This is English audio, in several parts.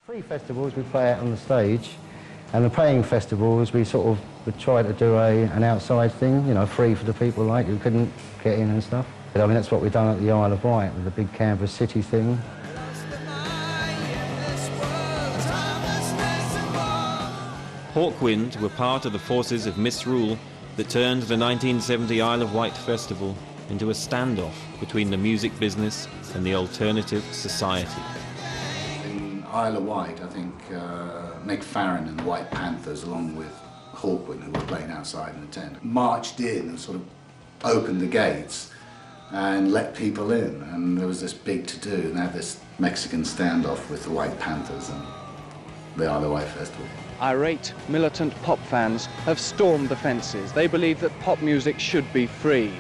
Free festivals, we play out on the stage, and the paying festivals, we sort of would try to do an outside thing, you know, free for the people like who couldn't get in and stuff. But I mean, that's what we've done at the Isle of Wight with the big Calvert city thing. Hawkwind were part of the forces of misrule that turned the 1970 Isle of Wight festival into a standoff between the music business and the alternative society. In Isle of Wight, I think Nick Farron and the White Panthers, along with Hawkwind, who were playing outside in the tent, marched in and sort of opened the gates and let people in. And there was this big to-do, and they had this Mexican standoff with the White Panthers and the Isle of Wight festival. Irate, militant pop fans have stormed the fences. They believe that pop music should be free.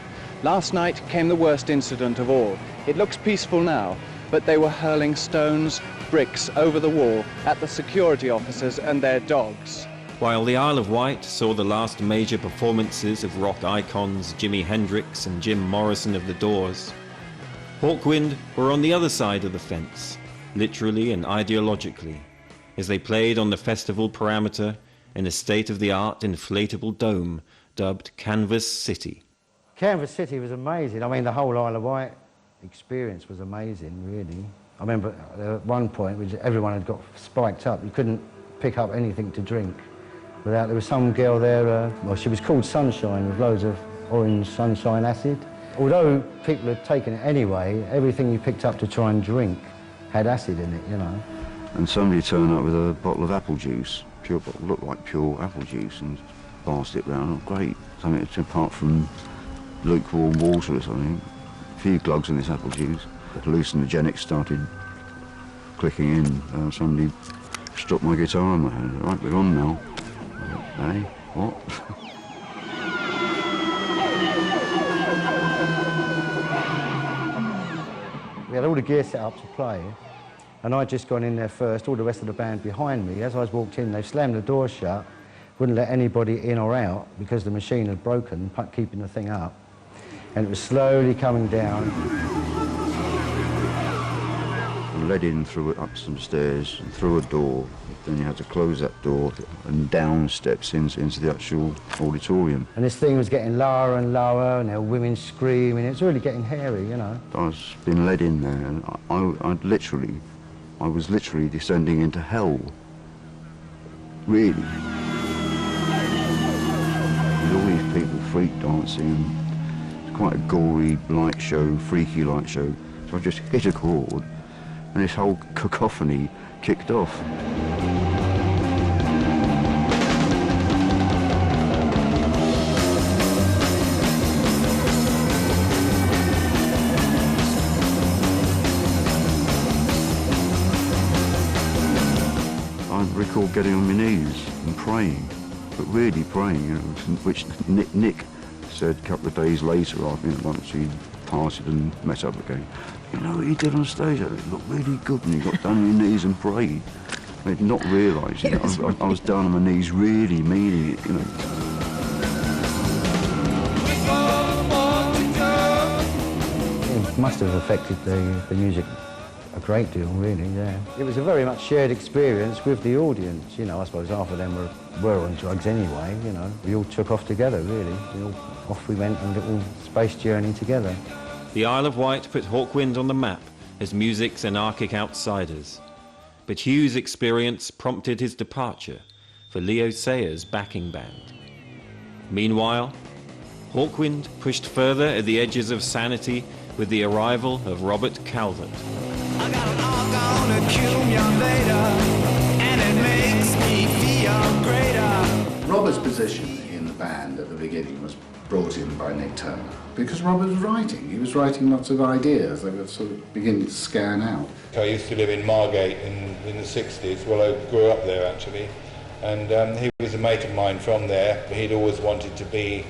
Last night came the worst incident of all. It looks peaceful now, but they were hurling stones, bricks over the wall at the security officers and their dogs. While the Isle of Wight saw the last major performances of rock icons Jimi Hendrix and Jim Morrison of The Doors, Hawkwind were on the other side of the fence, literally and ideologically, as they played on the festival parameter in a state-of-the-art inflatable dome dubbed Canvas City. Canvas City was amazing. I mean, the whole Isle of Wight experience was amazing, really. I remember at one point, everyone had got spiked up. You couldn't pick up anything to drink without... There was some girl there, well, she was called Sunshine, with loads of orange sunshine acid. Although people had taken it anyway, everything you picked up to try and drink had acid in it, you know. And somebody turned up with a bottle of apple juice, pure bottle, looked like pure apple juice, and passed it round. Oh, great, something apart from lukewarm water or something. A few glugs in this apple juice. The hallucinogenics started clicking in. Somebody struck my guitar in my hand. Right, we're on now. Hey, what? We had all the gear set up to play, and I'd just gone in there first, all the rest of the band behind me. As I was walked in, they slammed the door shut, wouldn't let anybody in or out because the machine had broken, keeping the thing up. And it was slowly coming down. I led in through up some stairs and through a door. Then you had to close that door and down steps into the actual auditorium. And this thing was getting lower and lower, and there were women screaming. It was really getting hairy, you know. I was being led in there, and I was literally descending into hell. Really. With all these people freak dancing. Quite a gory light show, freaky light show. So I just hit a chord and this whole cacophony kicked off. I recall getting on my knees and praying, but really praying, you know, which Nick said a couple of days later, I think, once he parted and met up again, you know what he did on stage? It looked really good, and he got down on his knees and prayed. I had not realised, you know, I was down on my knees really meaning it, you know. It must have affected the music a great deal, really, yeah. It was a very much shared experience with the audience, you know. I suppose half of them were on drugs anyway, you know. We all took off together, really. Off we went on a little space journey together. The Isle of Wight put Hawkwind on the map as music's anarchic outsiders. But Hugh's experience prompted his departure for Leo Sayers' backing band. Meanwhile, Hawkwind pushed further at the edges of sanity with the arrival of Robert Calvert. I got an argon accumulator, and it makes me feel greater. Robert's position in the band at the beginning was brought in by Nick Turner because Robert was writing. He was writing lots of ideas that were sort of beginning to scan out. I used to live in Margate in the 60s. Well, I grew up there actually, and he was a mate of mine from there. He'd always wanted to be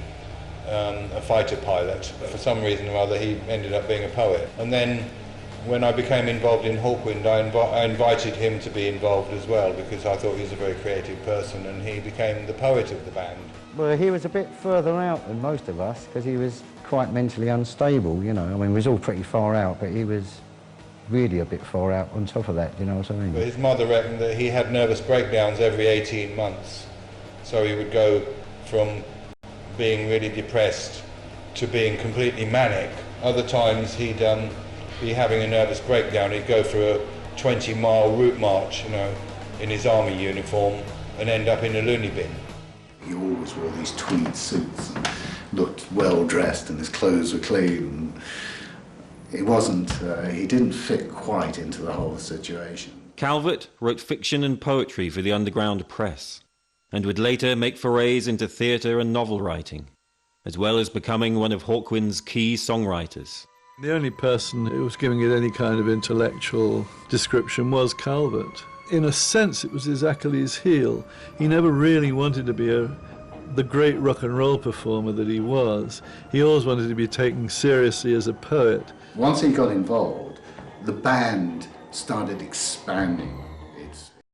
a fighter pilot. For some reason or other, he ended up being a poet. And then when I became involved in Hawkwind, I invited him to be involved as well because I thought he was a very creative person, and he became the poet of the band. Well, he was a bit further out than most of us because he was quite mentally unstable, you know. I mean, we was all pretty far out, but he was really a bit far out on top of that, you know what I mean? But his mother reckoned that he had nervous breakdowns every 18 months. So he would go from being really depressed to being completely manic. Other times he'd be having a nervous breakdown. He'd go for a 20-mile route march, you know, in his army uniform and end up in a loony bin. He always wore these tweed suits and looked well dressed and his clothes were clean. It wasn't, he didn't fit quite into the whole situation. Calvert wrote fiction and poetry for the underground press, and would later make forays into theatre and novel writing, as well as becoming one of Hawkwind's key songwriters. The only person who was giving it any kind of intellectual description was Calvert. In a sense, it was his Achilles' heel. He never really wanted to be the great rock and roll performer that he was. He always wanted to be taken seriously as a poet. Once he got involved, the band started expanding.